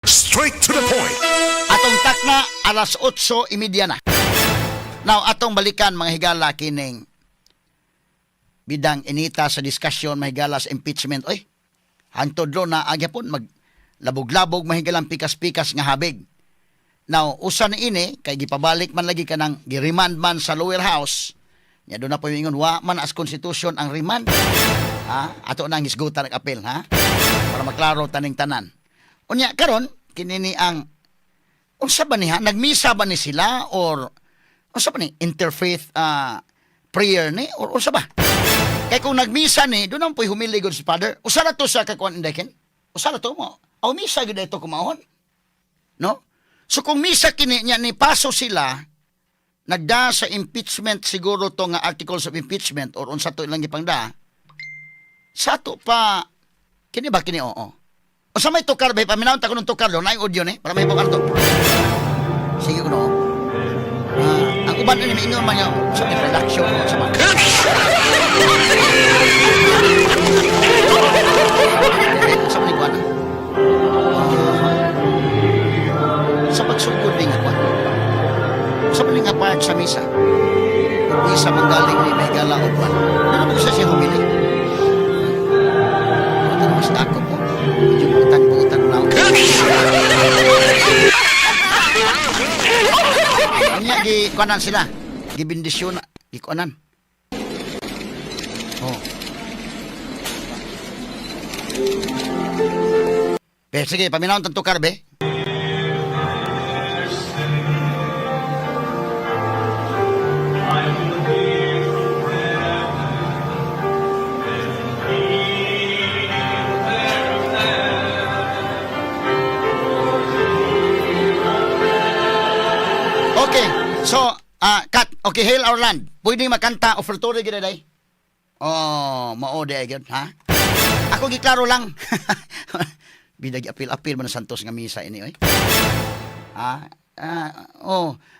Straight to the point. Atong takna alas 8:30 na. Now atong balikan mga higala kining bidang inita sa diskusyon mga higala sa impeachment. Oy, hantod ro na agyapon mag labog-labog mahigalang pikas-pikas nga habig. Now usa na ini kay gipabalik man lagi kanang giremand man sa lower house. Nya do na po ingon wa man as constitution ang remand. Ato nang hisgutan ng apel ha. Para maklaro taning tanan. Unya karon kinini ang unsa ba niha nagmisa ba ni sila or unsa ba ni interfaith prayer ni or unsa ba? Kay kung nagmisa ni do nang poy humili gud si Father. Usa ra to sa kakuan indeken. Usa ra to mo. Aw misa gid ito kumahon. No? So kung misa kini nya ni paso sila nagda sa impeachment siguro to nga articles of impeachment or unsa to ilang gipangda. Sa to pa kini ba kini oo. O sa may tukar ba paminaw ta kuno tukar do na audio ni para may bukar to. Sige kuno. Ang uban ni may ingon man yo sa production sa mga. Sa mga kuan. Sa pagsugod ning kuan. Sa mga nga part sa misa. Misa manggaling ni may gala uban. Ano sa siya humili? Mas ako po. Utang na. Anya gi kuanan sila. Gibindisyon gi kuanan. Oh. Sige, paminaw tanto karbe. So, Kat, okay, hail our land. Pwede makanta offertory gina day? Oh, mao day gyud, ha? Ako giklaro lang. Bidag apil-apil man Santos nga misa ini oy.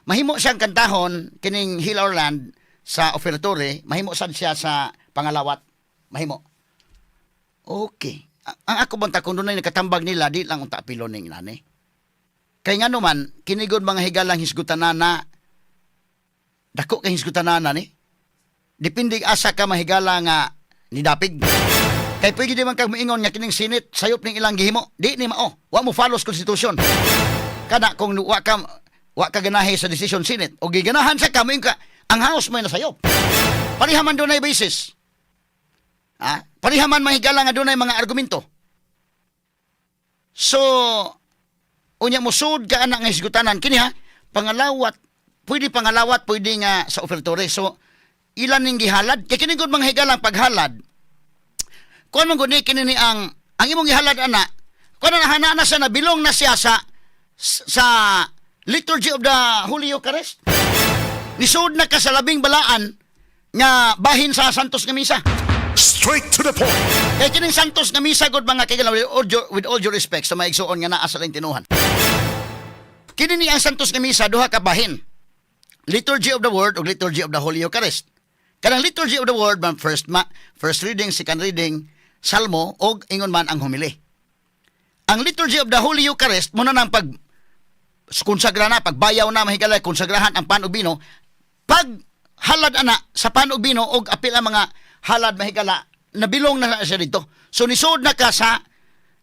Mahimo siyang kantahon kining hail our land sa offertory, mahimo sad siya sa pangalawat. Mahimo. Okay. Ang ako bang takon dunay nakatambag nila di lang unta apilon ning inani. Kay ngano man kinigod mga higalang hisgutanana dako kay hisgutanana ni. Depende asa ka mahigala nga nidapig. Kay pwede di man kag moingon nga kining Senate sayop ning ilang gihimo. Di ni mao. Wa mo follow sa constitution. Kada kung wa ka ganahe sa decision Senate o giganahan sa ka moing ka ang house may nasayop. Parihaman dunay basis. Parihaman mahigala nga dunay mga argumento. So unya mo sud ka anak nga hisgutanan kini ha pangalawat pwede pangalawat, pwede nga sa offertory. So, ilan ning gihalad? Kaya kinigod mga higalang paghalad. Kung mong guni, kinini ang imong gihalad, ana, kung nahana na siya, nabilong na siya sa Liturgy of the Holy Eucharist. Nisod na ka sa labing balaan nga bahin sa Santos nga Misa. Straight to the point. Kaya kining Santos nga Misa, good mga kaigalang, with all due respect, sa mga igsuon nga naa sa lang tinuhan. Kinini ang Santos nga Misa, duha ka bahin. Liturgy of the Word o Liturgy of the Holy Eucharist. Kanang Liturgy of the Word, first reading, second reading, salmo, o ingon man ang humili. Ang Liturgy of the Holy Eucharist, muna nang konsagra na, pagbayaw na, mahigalay, konsagrahan ang panubino, pag halad ana sa panubino o apil ang mga halad mahigala, nabilong na siya dito. So nisod na ka sa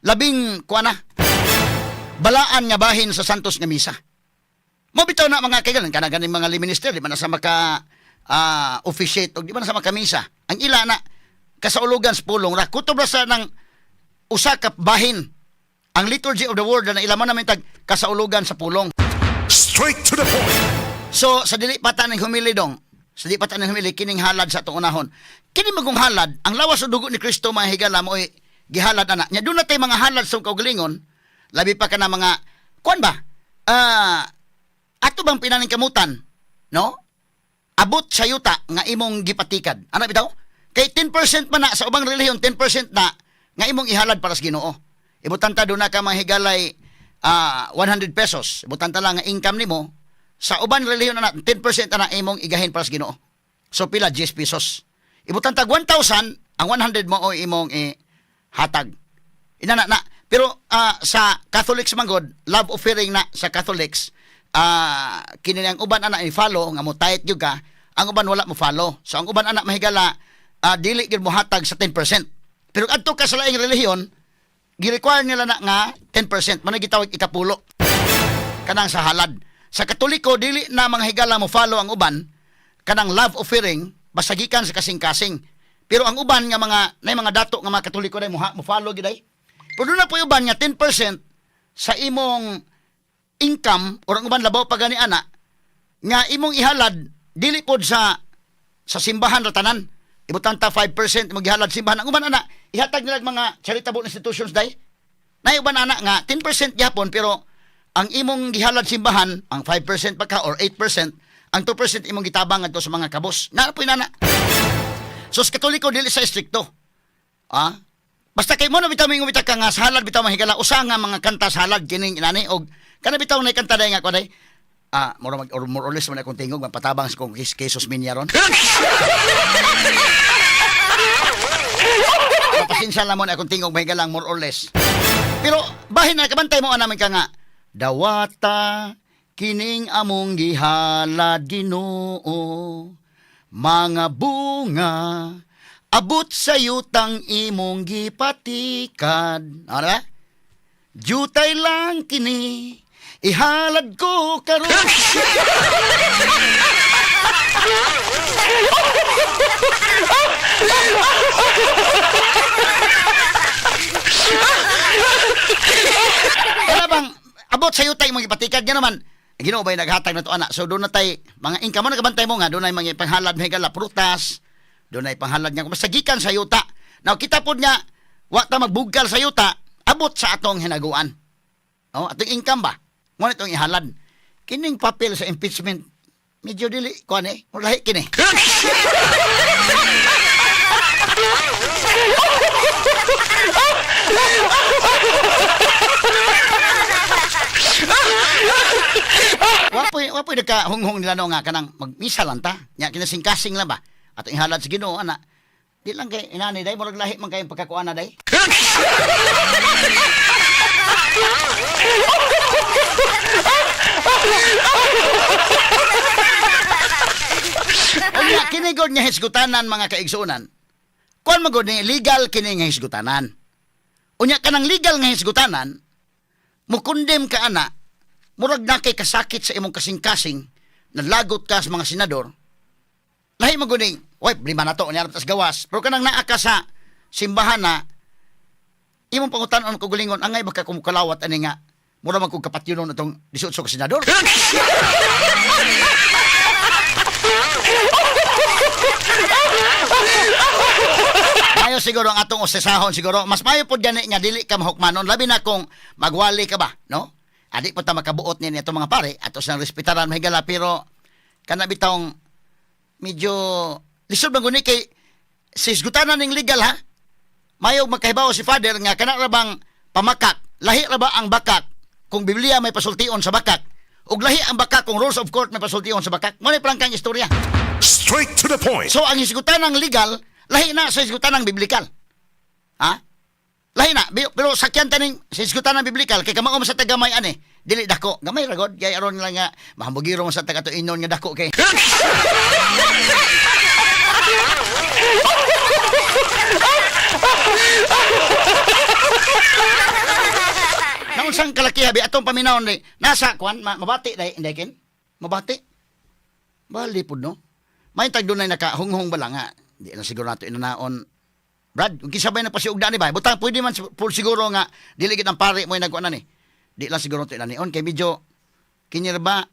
labing balaan nga bahin sa Santos nga Misa. Mabitaw na mga kaigalan, kanaganing mga minister, di ba na sa maka officiate, o di ba na sa makamisa. Ang ila na, kasaulugan sa pulong, kutob na sa ng usakap bahin. Ang Liturgy of the Word na ilaman namin tag kasaulugan sa pulong. Straight to the point. So, sa dili pata ng humili dong, sa dili pata ng humili, kining halad sa itong unahon. Kini magong halad, ang lawas o dugo ni Kristo, mga higala mo, gihalad anak. Nya doon na tayo mga halad sa kaugalingon, labi pa ka na mga, kuan ba? Ato bang pinaning kamutan, no? Abot sa yuta nga imong gipatikad. Ano bitaw? Kay 10% man na sa ubang relihiyon, 10% na nga imong ihalad para sa Ginoo. Ibutan ta do na ka mahigalay 100 pesos. Ibutan ta lang nga income nimo sa ubang relihiyon na 10% na imong igahin para sa Ginoo. So pila 10 pesos. Ibutan ta 1,000, ang 100 mo o imong hatag. Ina na Pero sa Catholics manggod, love offering na sa Catholics, kini ang uban anak ni follow nga mo tithe gyud ka, ang uban wala mo follow. So ang uban anak mahigala dili gyud mo hatag sa 10%. Pero adto ka sa laing relihiyon, gi-require nila na nga 10%, man gitawag ikapulo. Kanang sa halad. Sa Katoliko dili na mga higala mo follow ang uban kanang love offering basta gikan sa kasing-kasing. Pero ang uban nga mga dato nga mga Katoliko day mo follow gid day. Pero na po uban nga 10% sa imong income or ang uban labaw pa gani ana nga imong ihalad dili pod sa simbahan ra tanan. Ibutang ta 5% imong ihalad simbahan. Ang uban ana ihatag nila mga charitable institutions day. Nay uban ana nga 10% gyapon pero ang imong gihalad simbahan ang 5% pa ka or 8%, ang 2% imong gitabang adto sa mga kabos. Na po inana. So sa Katoliko dili sa stricto. Basta kay mo na bitaw mingon bitaw ka nga sa halad bitaw mahigala usa nga mga kanta sa halad kining inani og kana bitaw nay kanta day nga ko day. More or less man akong tingog patabang sa kong Jesus Minyaron. Pasensya lang mo na akong tingog mahigala more or less. Pero bahin na kabantay mo anamin ka nga dawata kining among gihalad Ginoo mga bunga abot sa yutang imong gipatikad. Ano ba? Jutay lang kini, ihalad ko karon. Kaya bang, abot sa yutay imong gipatikad, yan naman, Ginoo ba'y naghatag na to anak. So doon na tay, mga income mo nagabantay mo nga, doon na mga panghalad mahigala prutas, doon na panghalad nga mas sagikan sa yuta. Now kita pod nga wa ta magbugkal sa yuta, abot sa atong hinaguan. Atong income ba? Mo itong ihalad. Kining papel sa impeachment medyo dili ko ani, lahi kini. Wapoy nagka hunghong nila no nga kanang magmisa lang ta. Nya kinasing-kasing lang ba? Atong ihalad sa Ginoo ana. Di lang kay inani day murag lahi man kay pagkakuan na day. Unya kini gud nga hisgutanan mga kaigsuonan. Kuan magud ni legal kini nga hisgutanan. Unya kanang legal nga hisgutanan mo condemn ka ana murag na kay kasakit sa imong kasing-kasing nalagot ka sa mga senador. Lahi magud ni, oy, lima na to unya tas gawas. Pero kanang naa ka sa simbahan na imong pangutan-on ko gulingon angay baka kumukalawat ani nga mura man kog kapatyonon atong 18 ka senador. Mayo siguro ang atong usesahon siguro. Mas mayo pod gani nga dili ka mahukmanon labi na kung magwali ka ba, no? Adi po ta makabuot ni itong mga pare ato sa respetaran mahigala pero kana bitawng medyo lisod man guni kay sisgutanan ning legal ha. Mayo makahibaw si father nga kana ra bang pamakak, lahi ra ba ang bakak kung Biblia may pasultion sa bakak ug lahi ang bakak kung rules of court may pasultion sa bakak. Mo ni plangkang istorya. Straight to the point. So ang hisgutanang legal lahi na sa hisgutanang biblikal. Ha? Lahi na, pero sakyan taning sa hisgutanang biblikal kay kamao sa tagamay ani, dili dako. Gamay ra god, kay aron lang nga mahambugiro mo sa taga to inon nga dako kay. Naunsang kalaki habi atong paminawon ni nasa kwan mabati dai inday mabati. Bali pud no. May tag dunay nakahunghong bala nga. Di na siguro nato inanaon. Brad, kung kisabay na pasiugda ni ba? Butang pwede man full siguro nga dili gid ang pare mo nagkuan na ni. Di lang siguro to inanion kay medyo kinirba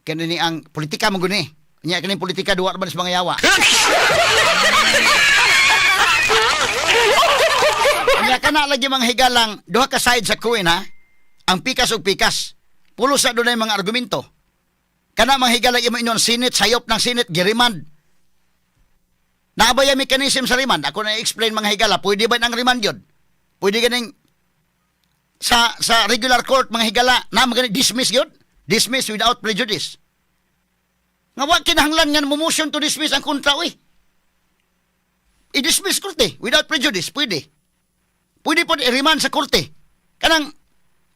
kani ang politika mo guni. Nya kani politika duwa man sa mga yawa. Nya kana lagi mga higalang duha ka side sa coin ha. Ang pikas ug pikas. Pulo sa dunay mga argumento. Kana mga higalang imo inyon Senate sayop ng Senate girimand. Naabaya mechanism sa remand. Ako na explain mga higala, pwede ba ang remand yun? Pwede ganing sa regular court mga higala na maganing dismiss yun? Dismiss without prejudice. Nga wa kinahanglan nga mo motion to dismiss ang kontra, uy. I-dismiss court without prejudice, pwede. pwede po i-remand sa korte. Kanang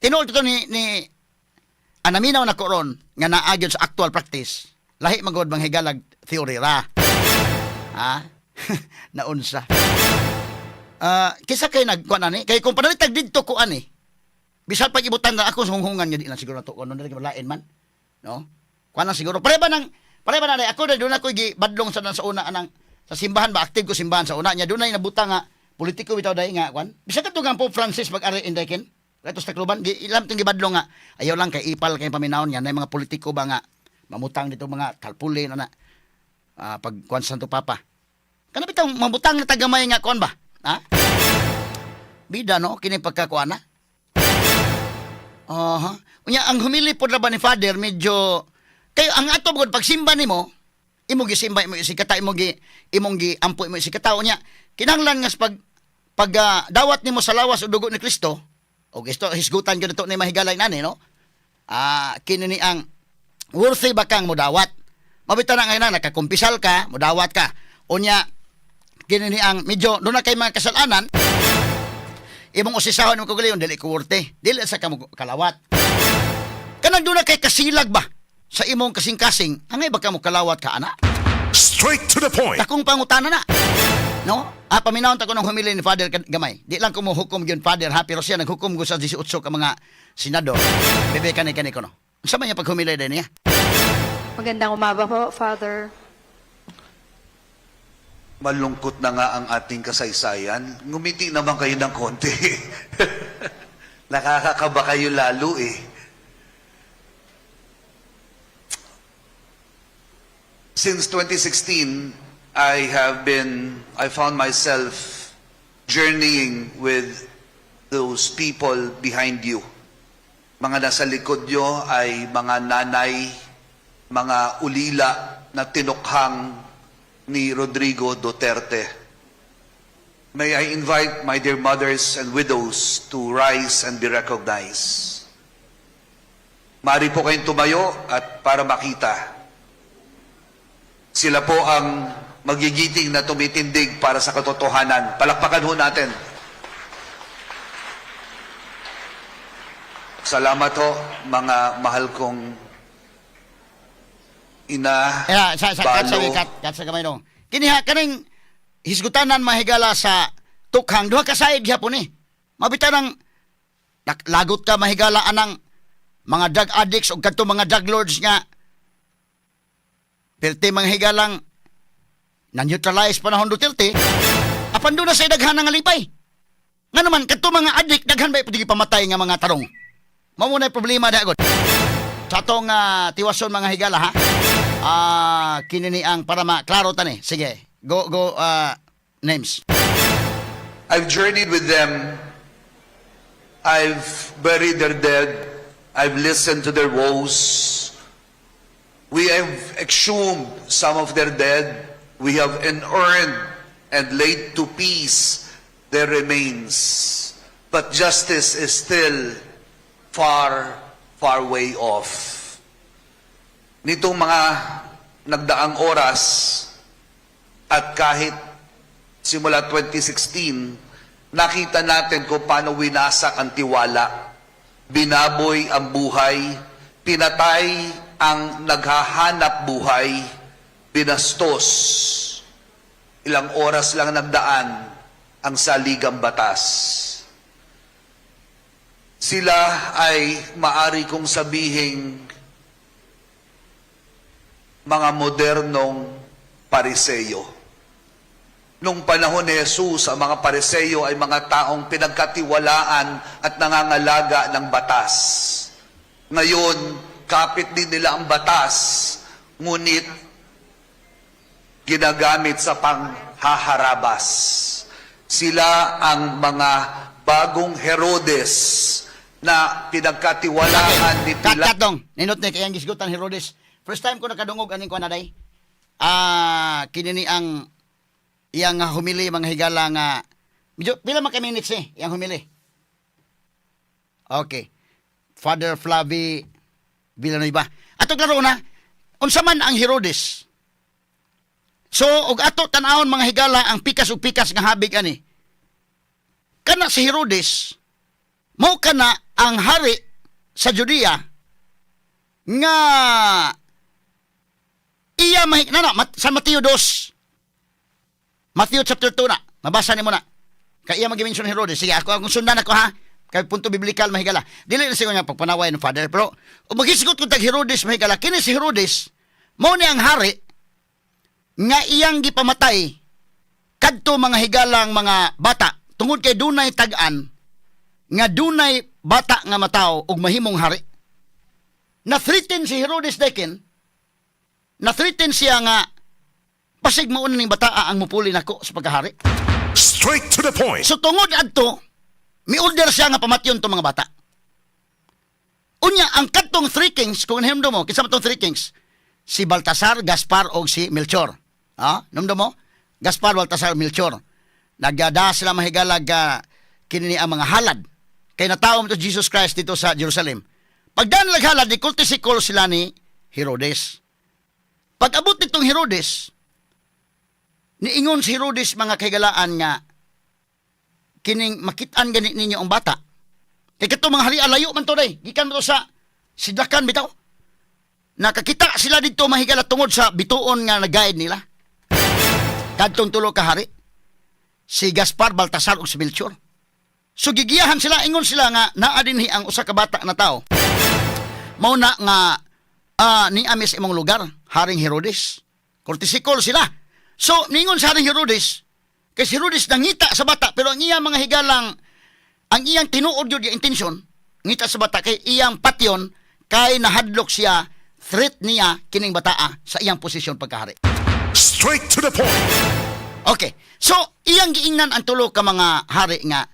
tinuod ito ni anaminaw na koron nga naagyon sa actual practice. Lahi magod bang higalag theory ra. Ha? Naunsa. Kisa kay nagkuan ani, kay kung panalitag didto ko ani. Bisan pag ibutan na ako sa hunghungan nga di na siguro to kuno dili lain man. No? Kuan na siguro. Pare ba na ako na doon ako gibadlong sa una anang sa simbahan ba active ko simbahan sa una nya doon ay nabuta nga politiko bitaw dai nga kuan. Bisan kadto nga Pope Francis pag-ari indekin. Katos takluban ilam ting gibadlong nga ayaw lang kay ipal kay paminawon yan na mga politiko ba nga mamutang dito mga kalpuli na pag kuan Santo Papa. Kana bitaw mamutang na tagamay nga kuan ba? Ha? Bida no kini pagkakuan na. Unya ang humili pod ra ba ni Father medyo kayo ang ato bugod pagsimba nimo imo gisimba imo isikata imong gi ampo imo isikata unya kinahanglan nga pag dawat nimo sa lawas o dugo ni Kristo o gusto hisgutan gyud to ni mahigalay nani no. Kini ni ang worthy ba kang modawat. Mabita na ngayon nakakumpisal ka, modawat ka. Unya kini ni ang medyo do na kay mga kasalanan imong usisahon mo kagayon dili ko worthy. Dili sa kamo kalawat. Kanang do na kay kasilag ba sa imong kasing-kasing, angay ba ka mo kalawat ka ana? Straight to the point. Takong pangutana na. No? Paminawon ta ko ng humili ni Father gamay. Di lang ko mo hukom yun Father ha, pero siya naghukom ko sa 18 ka mga senador. Bebe kani ko no. Unsa man niya pag humili din niya? Magandang umaga po, Father. Malungkot na nga ang ating kasaysayan. Ngumiti naman kayo ng konti. Nakakakaba kayo lalo eh. Since 2016, I found myself journeying with those people behind you. Mga nasa likod nyo ay mga nanay, mga ulila na tinukhang ni Rodrigo Duterte. May I invite my dear mothers and widows to rise and be recognized. Mari po kayong tumayo at para makita. Sila po ang magigiting na tumitindig para sa katotohanan. Palakpakan ho natin. Salamat ho, mga mahal kong ina, Kat sa gamay no. Kini ha kaning hisgutanan mahigala sa tukhang duha ka side gyapon ni. Mabita nang lagot ka mahigala anang mga drug addicts o kadto mga drug lords nga perti mga higalang na-neutralize panahon Duterte, apan doon na sa daghan nga lipay. Nga naman, kadto mga addict, daghan ba ipatigi pamatay nga mga tarong. Mamuna problema na agad. Sa atong tiwason mga higala ha, kinini ang para maklaro tani. Sige, go names. I've journeyed with them. I've buried their dead. I've listened to their woes. We have exhumed some of their dead. We have inurned and laid to peace their remains. But justice is still far, far way off. Nitong mga nagdaang oras at kahit simula 2016, nakita natin kung paano winasak ang tiwala, binaboy ang buhay, pinatay ang naghahanap buhay, binastos. Ilang oras lang nagdaan ang saligang batas. Sila ay maari kong sabihing mga modernong pariseyo. Nung panahon ni Jesus, ang mga pariseyo ay mga taong pinagkatiwalaan at nangangalaga ng batas. Ngayon, kapit din nila ang batas, ngunit ginagamit sa panghaharabas. Sila ang mga bagong Herodes na pinagkatiwalaan ni Pilato. Katong, ninot ni kayang gisgutan Herodes. First time ko nakadungog aning ko na day. Kinini ang iyang humili mga higala nga medyo pila man ka minutes iyang humili. Okay. Father Flavi Villanueva. Ato klaro na unsa man ang Herodes. So og ato tan-awon mga higala ang pikas ug pikas nga habig ani. kana si Herodes mao kana ang hari sa Judea nga iya sa Mateo 2. Matthew chapter 2 na. Mabasa ni mo na. Kaya iya mag-mention Herodes. Sige, akong sundan ako ha. Kay punto biblikal mahigala. Dili na siya nga pagpanaway ng Father. Pero, magisgot ko tag Herodes mahigala. Kini si Herodes, mao ni ang hari, nga iyang gipamatay, kadto mga higalang mga bata, tungod kay dunay tag-an, nga dunay bata nga mataw, og mahimong hari. Na-threaten si Herodes Dekin, na-threaten siya nga, pasig mauna ning bataa ang mupuli nako sa pagkahari. Straight to the point. So tungod adto, mi-order siya nga pamatyon to mga bata. Unya, ang katong three kings, kung hinumdo mo, kinsa man tong three kings, si Baltasar, Gaspar, o si Melchor. Hinumdo mo? Gaspar, Baltasar, Melchor. Nagada sila mahigalag kinini ang mga halad. Kay nataom to Jesus Christ dito sa Jerusalem. Pagdaan halad, ikultisikol sila ni Herodes. Pag abot nitong Herodes, niingon si Herodes mga kahigalaan nga, kining makitaan ganit ninyo ang bata. Kaya ito mga hari alayo man to day. Gikan mo to sa sidlakan bitaw. Nakakita sila dito mahigala tungod sa bituon nga nag-guide nila. Kadtong tulo ka hari. Si Gaspar, Baltasar ug si Melchor. So gigiyahan sila, ingon sila nga naa dinhi ang usa ka bata na tao. Mao na nga ni amis imong lugar, Haring Herodes. Kortisikol sila. So ningon sa Haring Herodes, kay si Herodes nangita sa bata, pero ang iyang mga higalang, ang iyang tinuod yun yung intensyon, ngita sa bata, kay iyang patyon, kay nahadlok siya, threat niya, kining bataa, sa iyang posisyon pagkahari. Straight to the point. Okay, so iyang giingnan ang tulo ka mga hari nga,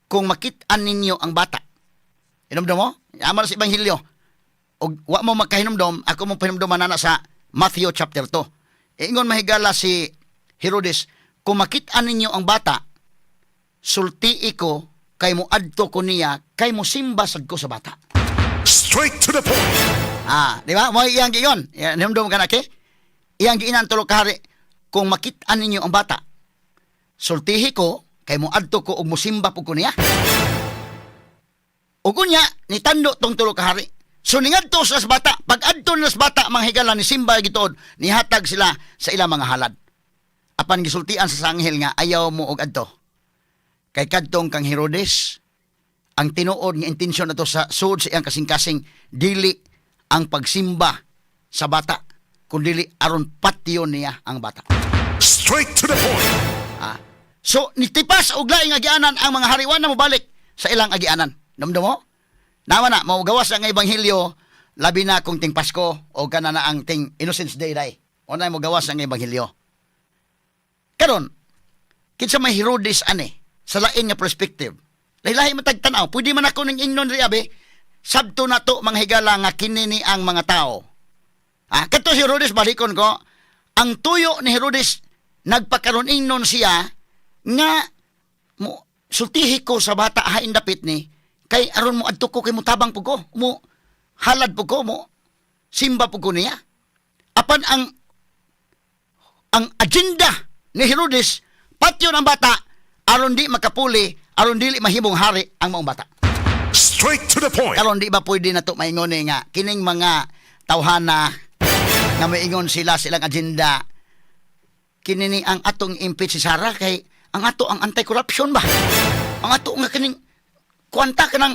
kung makitaan ninyo ang bata. Hinumdom mo? Yaman sa Ebanghelyo. O wa mo magkahinumdom, ako mo pahinumdom na sa Matthew chapter 2. Ingon mahigala si Herodes, kung makitaan ninyo ang bata, sultii ko, kay mo adto ko niya, kay mo simba sad ko sa bata. Straight to the point. Di ba? Mo iyang giyon. Hinumdom ka na, okay? Iyang giinan tulo ka hari, kung makitaan ninyo ang bata, sultihi ko, kay mo adto ko, og mo simba po ko niya. Ug unya, nitando tong tulo ka hari. So ningadto sa bata, pag adto na sa bata, mga higala ni simba gituod, nihatag sila sa ilang mga halad. Apan gisultian sa sanghel nga ayaw mo og adto. Kay kadtong kang Herodes, ang tinuod nga intensyon nato sa sud sa iyang kasing-kasing dili ang pagsimba sa bata, kundi aron patyon niya ang bata. Straight to the point. So nitipas og laing agianan ang mga hariwan na mobalik sa ilang agianan. Namdo mo? Nawa na maugawas ang ebanghelyo labi na kung ting Pasko o kana na ang ting Innocents Day day. Unay mo gawas ang ebanghelyo. Karon, kinsa may Herodes ani sa lain nga perspective. Lahi-lahi matagtanaw, pwede man ako ning ingnon ri abi, sabto na to mga higala nga kinini ang mga tao. Kadto si Herodes balikon ko, ang tuyo ni Herodes nagpakaron ingnon siya nga mo sultihi ko sa bata hain dapit ni kay aron mo adto ko kay mo tabang po ko, mo halad po ko, mo simba po ko niya. Apan ang agenda ni Herodes, patyon ang bata, aron di makapuli, aron dili mahimong hari ang maong bata. Straight to the point. Karon di ba pwede na to maingon nga, kining mga tawhana, nga maingon sila silang agenda, kinini ang atong impeach si Sarah, kay ang ato ang anti-corruption ba? Ang ato nga kining, kuwanta ka ng,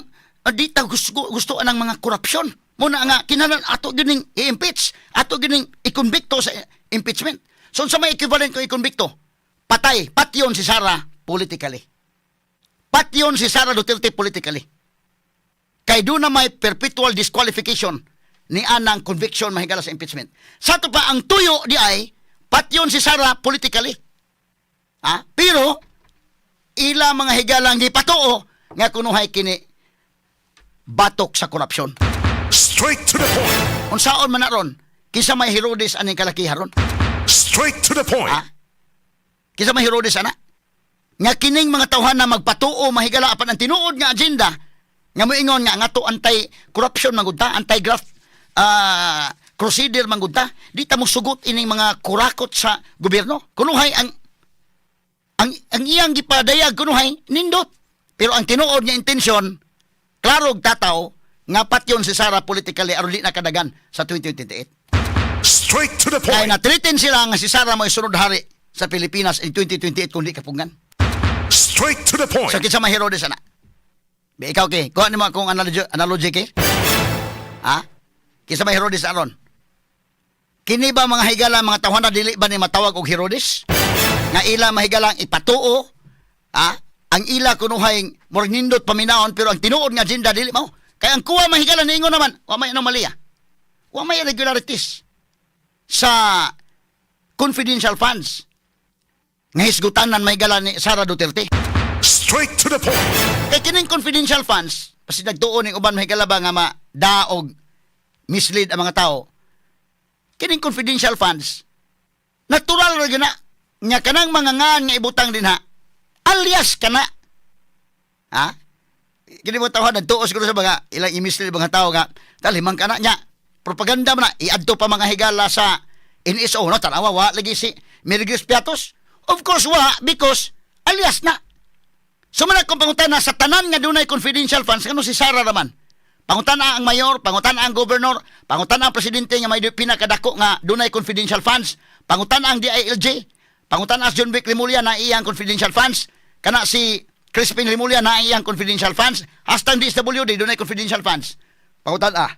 di ta gusto ng mga korupsyon. Muna nga, kinanan ato gining i-impeach, ato gining i-convicto sa impeachment. So sa may equivalent ko i-convicto, patay, patyon si Sara politically. Patyon si Sara Duterte politically. Kay doon na may perpetual disqualification ni anang conviction mahigala sa impeachment. Sa ito pa, ang tuyo di ay, patyon si Sara politically. Pero, ila mga higalang gipatuo, nga kunuhay kini batok sa korupsyon. Straight to the point. Unsaon man naron, kisa may Herodes aning kalakiharon. Straight to the point. Kisa may Herodes ana. Nga kining mga tawhan na magpatuo mahigala apan ang tinuod nga agenda nga moingon nga ngato anti-corruption manggudta, anti-graft crusader manggudta, di ta mo sugot ining mga kurakot sa gobyerno. Kunuhay ang ang iyang gipadayag kunuhay nindot. Pero ang tinuod niya intensyon, klarog tataw nga patyon si Sara politically aron di nakadagan sa 2028. Straight to the Kaya point. na-threaten sila nga si Sara mo isunod hari sa Pilipinas in 2028 kung di kapungan. Straight to the point. So kinsa mahiro di sana? Be ikaw kay, kuha nimo akong analogy kay. Ha? Kinsa mahiro di sa aron? Kini ba mga higala mga tawhana dili ba ni matawag og Herodes? Nga ila mahigalang ipatuo, ha? Ang ila kunuhay murag nindot paminaon pero ang tinuod nga agenda dili mao. Kaya ang kuha mahigala niingon naman, wa may anomalya. Wa may irregularities sa confidential funds. Nga hisgutanan mahigala ni Sara Duterte. Straight to the point. Kay kining confidential funds, kasi nagtuon ning uban mahigala ba nga daog mislead ang mga tao. Kining confidential funds, natural ra gyud na nya kanang mga ngan nga ibutang dinha alias kana. Ha? Kini mo tawhan nagtuo siguro sa mga ilang i-mislead mga tao nga talimang kana nya propaganda man na iadto pa mga higala sa NSO no tanawa wa lagi si Mirgis Piatos. Of course wa because alias na. So man kung pangutana sa tanan nga dunay confidential funds kano si Sara raman. Pangutana ang mayor, pangutana ang governor, pangutana ang presidente nga may pinakadako nga dunay confidential funds, pangutana ang DILG, pangutana ang John Vic Rimulya na iyang confidential funds, kana si Crispin Rimulya na iyang confidential funds, hasta ang DSWD dunay confidential funds. Pangutana.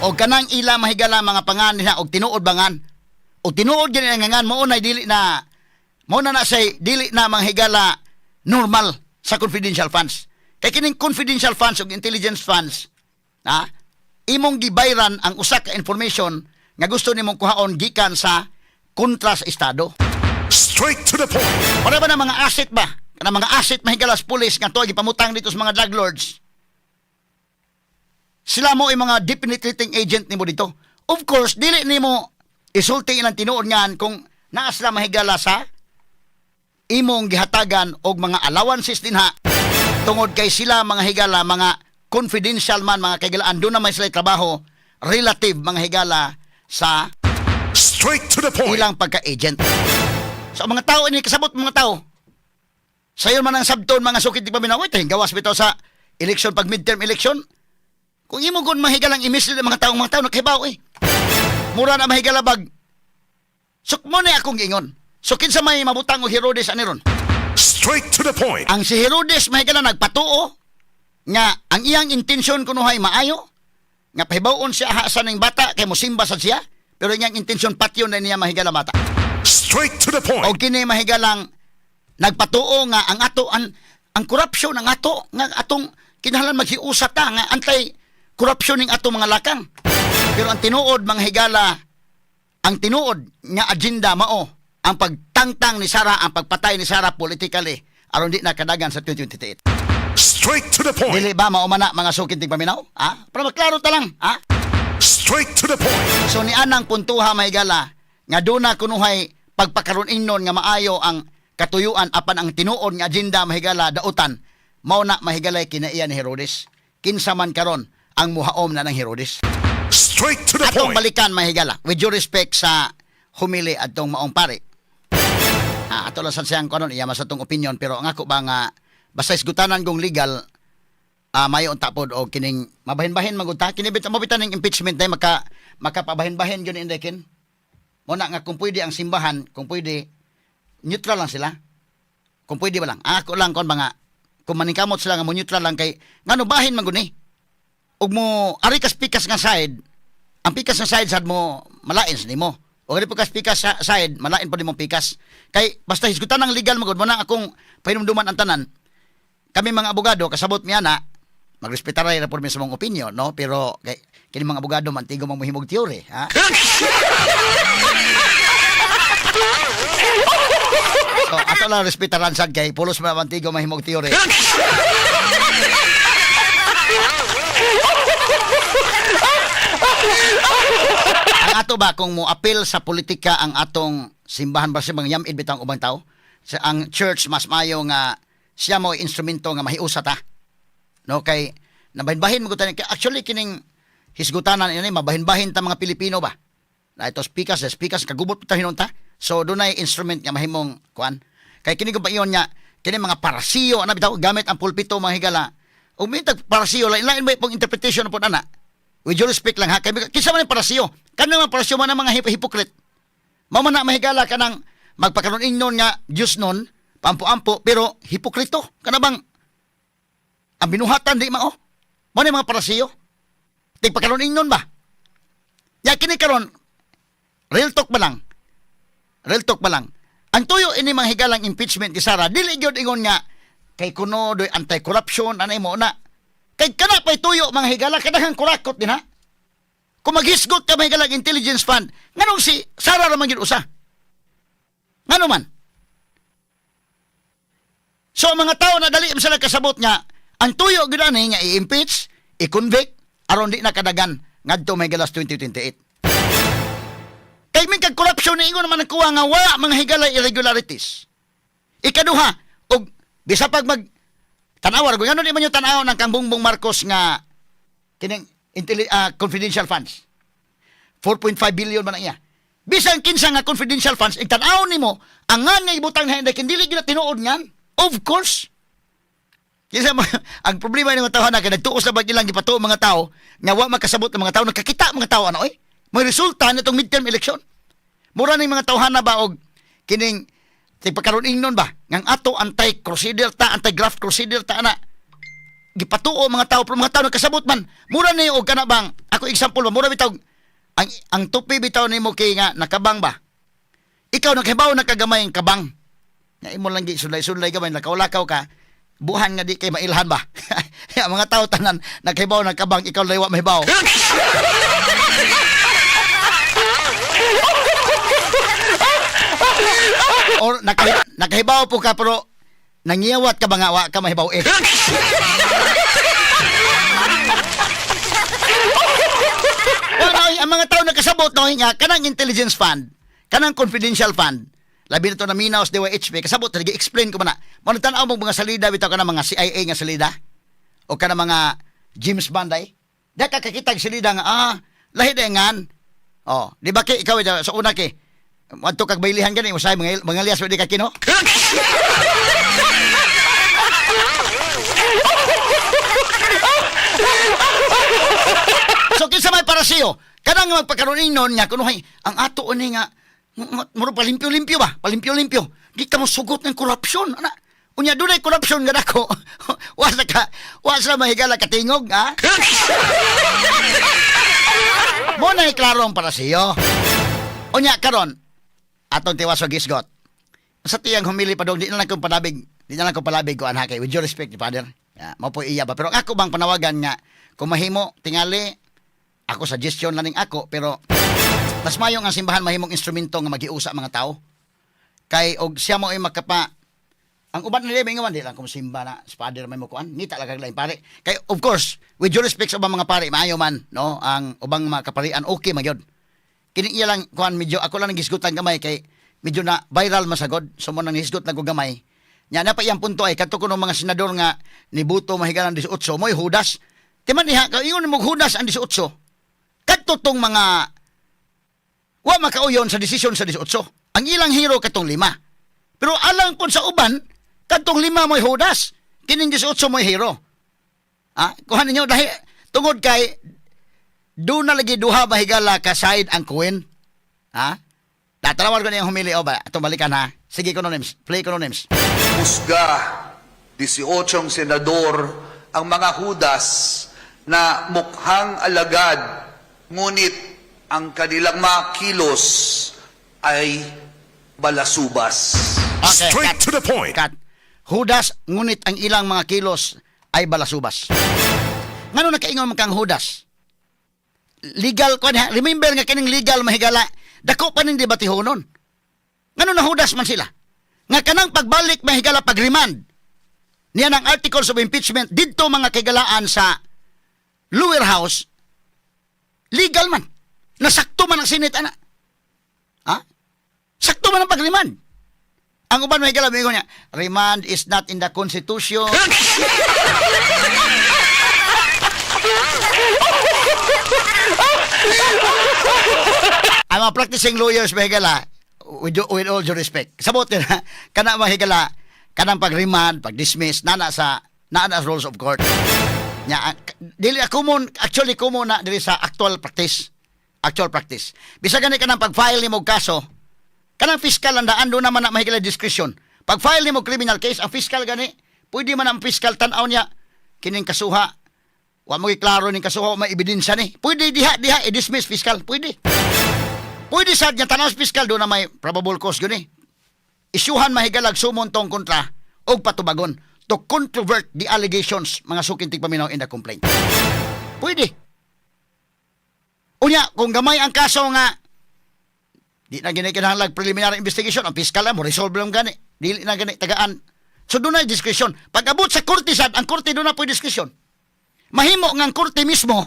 O kanang ila mahigala mga pangan niya og tinuod bangan. O tinuod gani nga ngan mao na dili na mao na say dili na manghigala normal sa confidential funds. Kay kining confidential funds ug intelligence funds, ha? Imong gibayran ang usa ka information nga gusto nimong kuhaon gikan sa kontra sa estado. Straight to the point. Para ba na mga asset ba? Kana mga asset mahigalas pulis nga tuwa gipamutang dito sa mga drug lords. Sila mo ay mga depenetrating agent nimo dito. Of course, dili nimo isulti ilang tinuod ngan kung naa sila mahigala sa imong gihatagan og mga allowances dinha tungod kay sila mga higala mga confidential man mga kaigalaan doon na may sila trabaho relative mga higala sa Straight to the point. ilang pagka-agent. So mga tao ini kasabot mga tao. Sayon man ang sabton mga sukit di paminaw ito gawas bitaw sa election pag midterm election. Kung imo gun mahigalang imislead ang mga tao nakahibaw eh. Mura na mahigala bag. Sukmo ni akong gingon. So kinsa may mabutang og Herodes ani ron? Straight to the point. Ang si Herodes mahigala nagpatuo nga ang iyang intensyon kunuhay maayo nga pahibawon siya hasan ng bata kay mosimba sa siya pero iyang intensyon patyon na niya mahigala bata. Straight to the point. O kini mahigalang nagpatuo nga ang ato ang corruption ang ato nga atong kinahanglan maghiusap ta nga antay corruption ning ato mga lakang. Pero ang tinuod mga higala ang tinuod nga agenda mao ang pagtangtang ni Sara, ang pagpatay ni Sara politically aron di na kadagan sa 2028. Straight to the point. Dili ba mao man na mga sukit tig paminaw? Ha? Para maklaro ta lang, ha? Straight to the point. So ni anang puntuha mahigala nga duna kunuhay pagpakaron innon nga maayo ang katuyuan apan ang tinuod nga agenda mahigala dautan mao na mahigalay kinaiya ni Herodes. Kinsa man karon ang muhaom na ng Herodes. Straight to the Atong point. balikan mahigala with due respect sa humili atong maong pare. Ato lang sa siyang kanon iya sa tong opinion pero ang ako ba nga basta isgutanan kong legal mayo tapod o kining mabahin-bahin magunta kini mabitan ning impeachment day makapabahin-bahin gyud indekin. Mo na nga kung pwede ang simbahan, kung pwede neutral lang sila. Kung pwede ba lang. Ako lang kon mga kung maningkamot sila nga mo neutral lang kay ngano bahin man gud ni. Ug mo ari kas pikas nga side, ang pikas nga side sad mo malain sa nimo. O kani pikas sa side, malain pa nimong pikas. Kay basta hisgutan ng legal magud mo na akong pahinumduman ang tanan. Kami mga abogado kasabot mi ana, magrespetar ra po mi sa mong opinion, no? Pero kay kini mga abogado mantigo mang mohimog teori, ha? So, ato lang respetaran sad kay pulos man mantigo mahimog teori. Ang ato ba kung mo appeal sa politika ang atong simbahan ba sa mga yamid bitang ubang tao? Sa ang church mas mayo nga siya mo instrumento nga mahiusa ta. No kay nabahin-bahin mo kay actually kining hisgutanan ini mabahin-bahin ta mga Pilipino ba. Na ito speakers kagubot ta hinon ta. So dunay instrument nga mahimong kuan Kay kini ko pa iyon niya, kini mga parasiyo, ana bitaw gamit ang pulpito mga higala. O may tag parasiyo, lain ba pong interpretation po ana? With due respect lang ha, kay kinsa man ang parasiyo? Kanang mga parasiyo man ang mga hipokrit. Mao man na mahigala kanang magpakaroon ingnon nga Diyos nun, pampo-ampo, pero hipokrito. Kana bang ang binuhatan di mao? Mao ni mga parasiyo. Tigpakaroon ingnon ba? Ya kini karon real talk ba lang? Real talk ba lang? Ang tuyo ini mga higalang impeachment ni Sara, dili gyud ingon nga kay kuno doy anti-corruption anay mo na. Kay kana pay tuyo mga higala kadahang kurakot din ha. Kung maghisgot ka mga higalang intelligence fund, nganong si Sara ra man gyud usa? Ngano man? So ang mga tao na dali sila kasabot nga ang tuyo gyud ani nga i-impeach, i-convict aron di na kadagan ngadto may galas 2028. Kay may kag-corruption na ingon naman nagkuha nga wala mga higalay irregularities. Ikaduha, og bisa pag mag tanawar, kung ano di man yung tanaw ng kang Bongbong Marcos nga kining confidential funds. 4.5 billion man na iya. Bisan kinsa nga confidential funds, igtanaw nimo ang nga nga ibutang na hindi dili gina tinuod ngan. Of course. Kinsa ang problema ng mga tao na kay nagtuos na ba ilang gipatuo mga tao nga wa makasabot ng mga tao nakakita mga tao ano may resulta nitong midterm election. Mura ning mga tawhana ba og kining tigpakaroon ingnon ba ngang ato anti-crusader ta, anti-graft crusader ta ana. Gipatuo mga tao pero mga tao nakasabot man. Mura ni og kana bang ako example ba mura bitaw ang tupi bitaw nimo kay nga nakabang ba. Ikaw nakahibaw nakagamay ang kabang. Nga imo lang gi sulay-sulay gamay lakaw-lakaw ka. Buhan nga di kay mailhan ba. Mga tao tanan nakahibaw nakabang ikaw laywa mahibaw. Or nakahibaw po ka pero nangiyawat ka ba nga wa ka mahibaw eh. Ang mga tao nakasabot no nga kanang intelligence fund, kanang confidential fund. Labi na to na minaw sa DYHP kasabot lagi explain ko man na. Mao tan-aw mo mga salida bitaw kanang mga CIA nga salida o kanang mga James Bond ay. Da ka kakitag salida nga lahi dengan. Oh, di ba kay ikaw sa una kay adto kag baylihan gani usay mga lias pwede ka kino. So kinsa may parasiyo? Kanang magpakaroon ingnon nga kuno ang ato oni nga muro palimpyo-limpyo ba? Palimpyo-limpyo. Di ka mo sugot ng korupsyon ana. Unya dunay korupsyon nga dako. Wasa mahigala katingog ha. Mo na klaro ang parasiyo. Unya karon atong tiwas og gisgot. Sa tiyang humili pa dong di na lang kong palabig ko anha kay with due respect Father. Ya, mo po iya ba pero ako bang panawagan nga kung mahimo tingali ako suggestion lang ning ako pero mas mayong ang simbahan mahimong instrumento nga magiusa mga tao. Kay og siya mo ay makapa ang uban nila may ngawan di lang kung simba na Father may mo kuan ngita lang kag lain pare. Kay of course with due respect sa ubang mga pare maayo man no ang ubang mga kaparian okay magyod. Kini iya lang kuan medyo ako lang nagisgutan gamay kay medyo na viral masagod so mo nang hisgot na ko gamay. Nya na pa iyang punto ay kadto kuno mga senador nga nibuto mahigalan 18 moy hudas. Timan niha kaingon mo hudas ang 18. Kadto tong mga wa makauyon sa desisyon sa 18. Ang ilang hero katong 5. Pero alang kun sa uban kadtong 5 moy hudas. Kining 18 moy hero. Kuha ninyo dahil tungod kay do na lagi duha mahigala ka side ang Queen. Tatawag ko na yung humili o ba? Ito balikan ha. Sige Cononyms. Play Cononyms. Husga 18 senador ang mga hudas na mukhang alagad ngunit ang kanilang mga kilos ay balasubas. Okay, Straight cut. to the point. Cut. Hudas, ngunit ang ilang mga kilos ay balasubas. Ngano nakaingon man kang hudas? Legal ko na. Remember nga kining legal mahigala. Dako pa ning debatehonon. Ngano na hudas man sila? Nga kanang pagbalik mahigala pag-remand. Niya ng articles of impeachment didto mga kagalaan sa lower house. Legal man. Nasakto man ang Senate ana. Sakto man ang pag-remand. Ang uban mahigala mingon niya, remand is not in the Constitution. Ang mga practicing lawyers mahigala, with all due respect. Sabot na kana mahigala kanang pag-remand, pag-dismiss nana sa rules of court. Nya dili common actually common na diri sa actual practice. Actual practice. Bisa gani kanang pag-file nimo og kaso, kanang fiscal ang daan do naman na mahigala discretion. Pag-file nimo criminal case, ang fiscal gani, pwede man ang fiscal tan-aw niya kining kasuha. Wa mo giklaro ning kasuha, may ebidensya ni. Pwede diha i-dismiss fiscal, pwede. Pwede sad niya tanaw sa fiscal do na may probable cause gani. Isyuhan mahigalag sumon tong kontra og patubagon to controvert the allegations mga sukintig paminaw in the complaint. Pwede. Unya, kung gamay ang kaso nga di na gani kinahanglan preliminary investigation, ang fiscal mo resolve lang gani. Dili na gani tagaan. So doon na discretion. Pag abot sa korte sad, ang korte doon na po discretion. Mahimo nga ang korte mismo.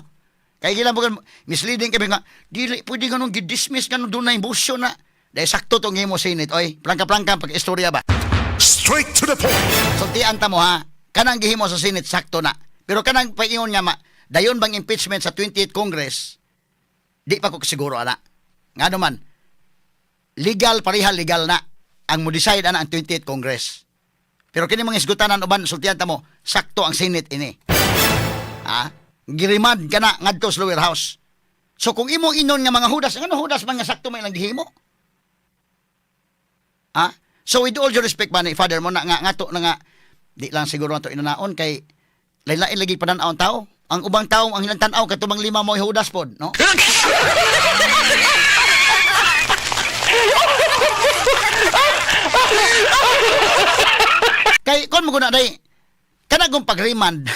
Kaya gila mo misleading kami nga, dili pwede ganun gidismiss ganun doon na motion na. Dahil sakto tong himo sinit. Oy, plangka-plangka pag-istorya ba? Straight to the point. So tiyan ta mo ha, kanang gihimo sa sinit sakto na. Pero kanang paingon nga dayon bang impeachment sa 28th Congress? Di pa ko siguro ana. Nga naman, legal legal na ang mo decide ana ang 28th Congress. Pero kini mga isgutanan uban sultihan ta mo, sakto ang Senate ini. Ha? Girimad kana ngadto sa lower house. So kung imo inon nga mga hudas, ano hudas man nga sakto may lang gihimo? Ha? So with all due respect man father mo na nga ngato na nga di lang siguro ato inanaon kay lain-lain lagi panan-aon tao. Ang ubang tao ang ilang tan-aw katubang lima mo hudas pod, no? Kay kon mo guna day kanang pag-remand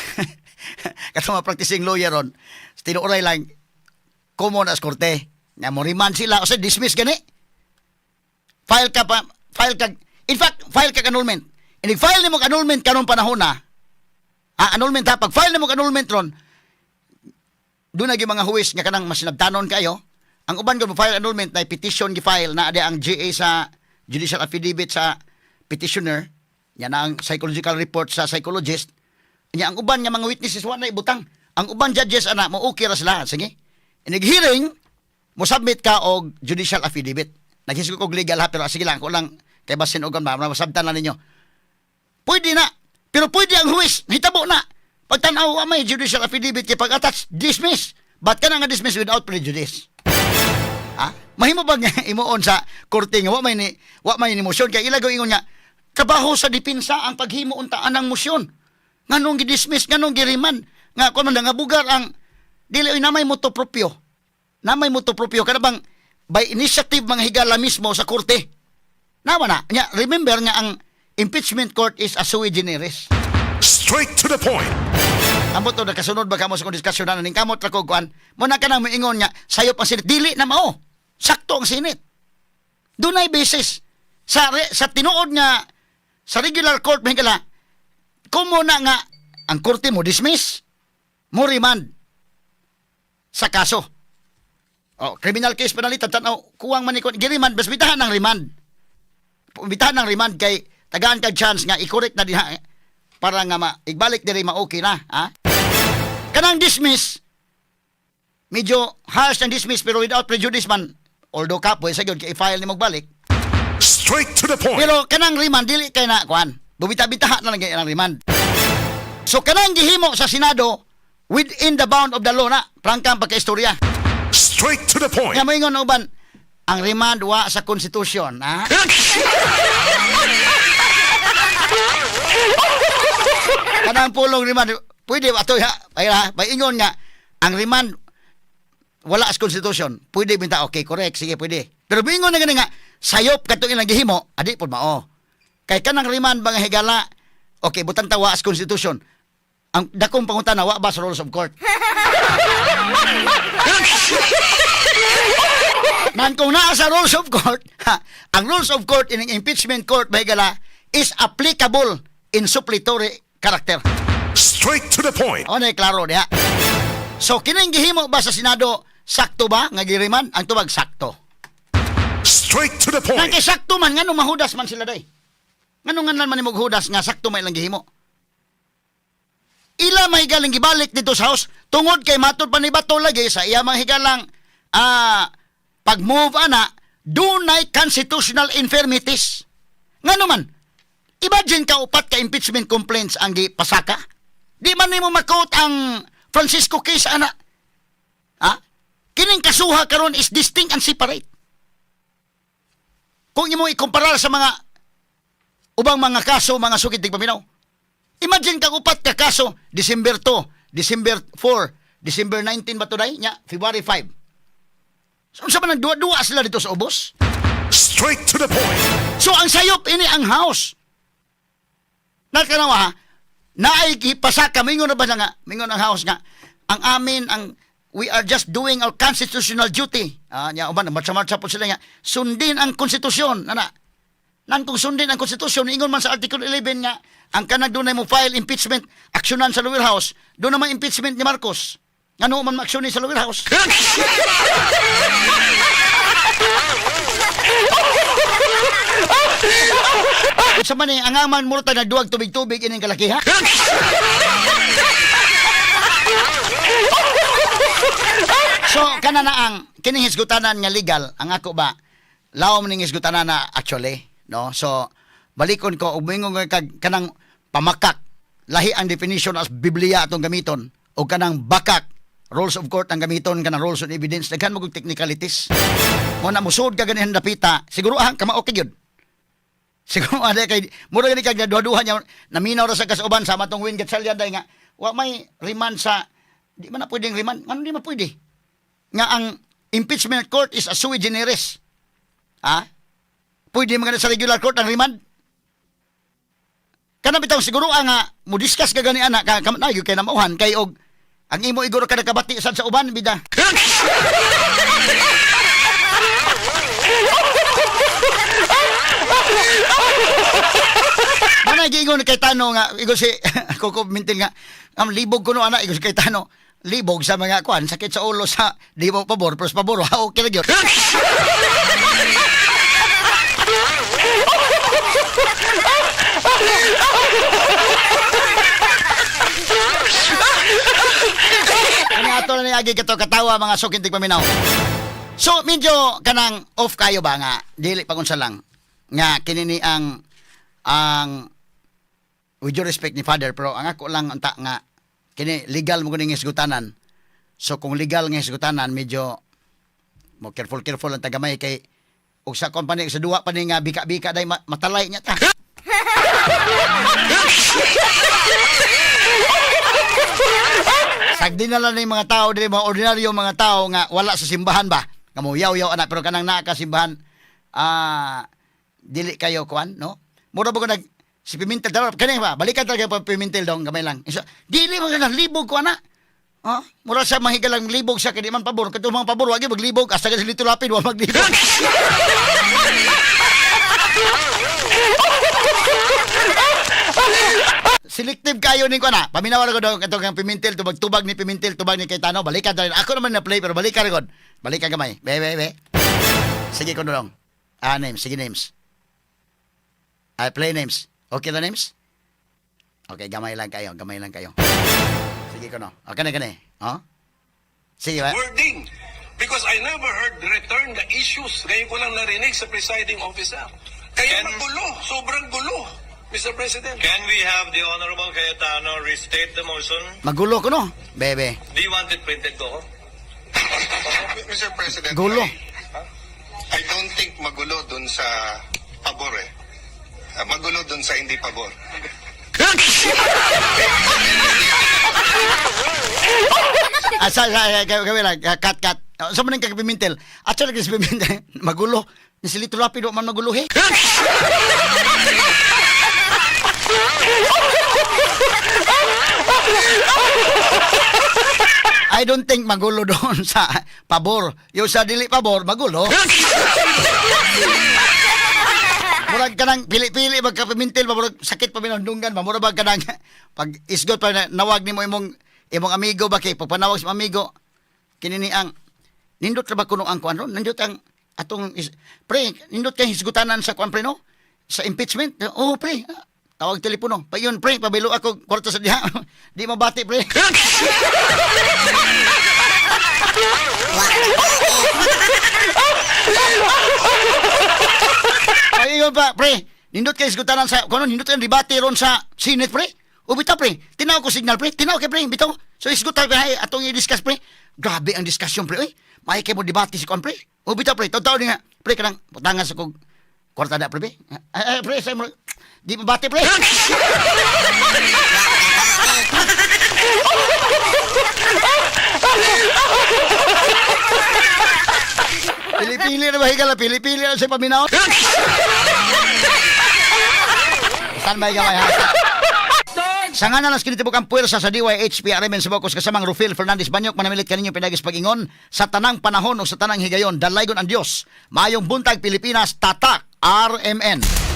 katong practicing lawyer ron tinuoray lang common as korte nga mo remand sila o sa dismiss gani file ka in fact file ka annulment file nimo annulment karon panahon na annulment ha pag file nimo annulment ron doon na mga huwis nga kanang masinabtanon kayo ang uban ko file annulment na petition gi-file na ada ang GA sa judicial affidavit sa petitioner yan ang psychological report sa psychologist. Nya ang uban nga mga witnesses wa na ibutang. Ang uban judges ana mo okay ra sila. Sige. Inig-hearing mo submit ka og judicial affidavit. Naghisgo og legal ha pero sige lang ko lang kay basin og ma masabtan na ninyo. Pwede na. Pero pwede ang huwis hitabo na. Pagtan-aw may judicial affidavit kay pag-attach dismiss. But kana nga dismiss without prejudice. Ha? Mahimo ba nga imuon sa korte nga wa may ni motion kay ilagaw ingon nga trabaho sa depensa ang paghimo untaan ng motion. Nganong gidismiss, nganong giriman. Nga kung man nga bugar ang dili oy namay moto proprio. Namay moto proprio kada bang by initiative mga higala mismo sa korte. Nawa na. Nya remember nga ang impeachment court is a sui generis. Straight to the point. Amo to nakasunod ba kamo sa diskusyon na ning kamot ra ko kuan. Mo na kanang moingon nga sayop ang Senate dili na mao. Sakto ang Senate. Dunay basis sa tinuod nga sa regular court mahigala kumo na nga ang korte mo dismiss mo remand sa kaso criminal case panalitan tanaw kuwang manikon giremand bas bitahan ng remand kay tagaan kag chance nga i-correct na diha para nga igbalik diri ma-okay na ha kanang dismiss medyo harsh ang dismiss pero without prejudice man although kapoy sa gyud kay i-file ni magbalik. Straight to the point. Pero kanang remand dili kay na kuan. Bumita-bitaha na lang ang remand. So kanang gihimo sa Senado within the bound of the law na prangkang pagkaistorya. Straight to the point. Nga moingon uban ang remand wa sa konstitusyon, ha? Kanang pulong remand pwede ato ha. Ingon nga ang remand wala sa konstitusyon. Pwede binta okay, correct, sige pwede. Pero bingon na gani nga sayop katong ilang gihimo, adi pod mao. Kay kanang remand mga higala, okay, butang tawa as constitution. Ang dakong pangutana wa ba sa rules of court? Man kung naa sa rules of court, ang rules of court in impeachment court mga higala is applicable in suppletory character. Straight to the point. O na klaro diha. So kining gihimo ba sa Senado sakto ba nga giriman? Ang tubag sakto. Straight to the point. Nang sakto man ngano mahudas man sila day. Ngano nga man nimog hudas nga sakto may lang gihimo. Ila may galing gibalik dito sa house tungod kay matod pa ni Bato lagi sa iya mga higalang pag-move ana dunay constitutional infirmities. Ngano man, imagine ka upat ka impeachment complaints ang gipasaka. Di man nimo makot ang Francisco case ana. Ha? Kining kasuha karon is distinct and separate. Kung imo ikumpara sa mga ubang mga kaso, mga sukit tig paminaw. Imagine kang upat ka kaso, December 2, December 4, December 19 ba today? Nya, February 5. So, sa man dua sila dito sa ubos? Straight to the point. So, ang sayop ini ang house. Nakanawa ha? Naikipasaka, mingon na ba nga? Mingon ang house nga. Ang amin, we are just doing our constitutional duty. Nya, uban, marcha-marcha po sila nga. Sundin ang konstitusyon, nana. Nan kung sundin ang konstitusyon, ingon man sa Article 11 nga, ang kanag doon mo file impeachment, aksyonan sa lower house, doon naman impeachment ni Marcos. Ano man maaksyonin sa lower house? Sa man ang aman mo tayo nagduwag tubig-tubig ining kalakiha? So, kana na ang kining hisgutanan nga legal, ang ako ba, laom ning hisgutanan na actually, no? So, balikon ko, umingon ko kanang pamakak, lahi ang definition as Biblia atong gamiton, o kanang bakak, rules of court ang gamiton, kanang rules of evidence, daghan mo kong technicalities. Mo na musod ka ganihan dapita, siguro kama okay yun. Siguro ada kay mura gani kag duha-duha nya naminaw ra sa kasuban sa matong Win Gatchalian day nga wa may remand sa di man na pwedeng remand. Ano di man pwede? Nga ang impeachment court is a sui generis. Ha? Pwede man sa regular court ang remand? Kana bitaw siguro nga mo discuss ka gani ana ka nayo kay namauhan kay og ang imo iguro ka nakabati sad sa uban bida. Mana giingon kay Tano nga igo si Coco Mintil nga am libog kuno ana igo si kay Tano libog sa mga kwan sakit sa ulo sa di mo pabor pero sa pabor okay ra gyud. Ano ato na niagi kato katawa mga sukintig paminaw. So medyo kanang off kayo ba nga dili pagunsa lang nga kinini ang with due respect ni Father pero ang ako lang anta nga kini legal mo kuning hisgutanan. So kung legal nga hisgutanan medyo mo careful ang tagamay kay ug sa company sa duwa pa ni nga bika-bika day matalay nya ta. Sagdi na lang ni mga tao dili mga ordinaryo mga tao nga wala sa simbahan ba. Kamo yaw-yaw ana pero kanang naa ka simbahan dili kayo kuan no. Mura ba ko nag si Pimentel daw kani ba balikan talaga pa Pimentel dong gamay lang. So, dili man kanang libog ko ana. Mura sa mahigalang libog sa kadi man pabor kadto mga pabor wagi maglibog asa ka silito lapid wa maglibog. Selective kayo ning ko na. Paminaw ko daw katong Pimentel tubag ni Pimentel tubag ni Cayetano balikan dali. Ako naman na play pero balikan ra gud. Balikan gamay. Be. Sige ko dong. Names, sige names. I play names. Okay na names? Okay, gamay lang kayo. Sige ko no. Okay na kani. Sige ba? Wording. Because I never heard return the issues. Ngayon ko lang narinig sa presiding officer. Kaya magulo. Sobrang gulo. Mr. President. Can we have the Honorable Cayetano restate the motion? Magulo ko no. Bebe. Do you want it printed ko? Mr. President, Gulo. I don't think magulo dun sa pabor eh. Magulo dun sa hindi pabor. Gawin lang. Cut. Sa maning kag-Pimentel. Actually, kag-Pimentel. Magulo. Nisilito lapido man magulo he. I don't think magulo doon sa pabor. Yung sa dili pabor, magulo. Murag ka nang pili-pili magka-Pimentel, murag sakit pa minundungan, murag ka nang pag isgot pa nawag ni mo imong amigo ba kay pagpanawag sa amigo. Kinini ang nindot ra ba kuno ang kuan ron? Nindot ang atong pre, nindot kay hisgutanan sa kuan pre no? Sa impeachment. Oh pre, tawag telepono. Pa yun pre, pabilo ako kwarto sa diha. Di mabati pre. ano ba, pre? Nindot kayo isgutanan sa, kung ano, nindot kayo debate ron sa Senate, pre? O bitaw, pre, tinaw ko signal, pre, tinaw kay pre, bitaw. So isgutan, pre, atong i-discuss, pre. Grabe ang discussion, pre, oy. May kayo mo debate si kon, pre. O bitaw, pre, totoo nga, pre, kanang putangan sa kong kwarta na, pre, pre, sa mo, di mabate, pre. Pili-pili na ba higala? Pili-pili na sa paminaw? Saan ba higala? Sa nga na lang skinitibok ang puwersa sa DYHP Arimen sa Bocos kasamang Rufil Fernandez Banyok manamilit kaninyo pinagis pag-ingon sa tanang panahon o sa tanang higayon dalaygon ang Diyos. Mayong buntag Pilipinas, tatak RMN.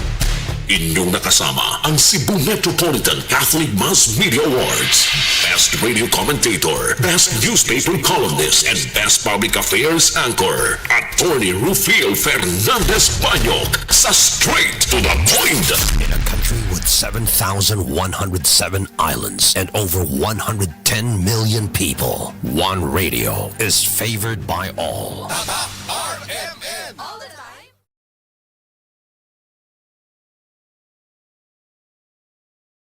Inyong nakasama ang Cebu Metropolitan Catholic Mass Media Awards. Best Radio Commentator, Best Newspaper Columnist, and Best Public Affairs Anchor. Attorney Rufil Fernandez Banyok sa Straight to the Point. In a country with 7,107 islands and over 110 million people, one radio is favored by all.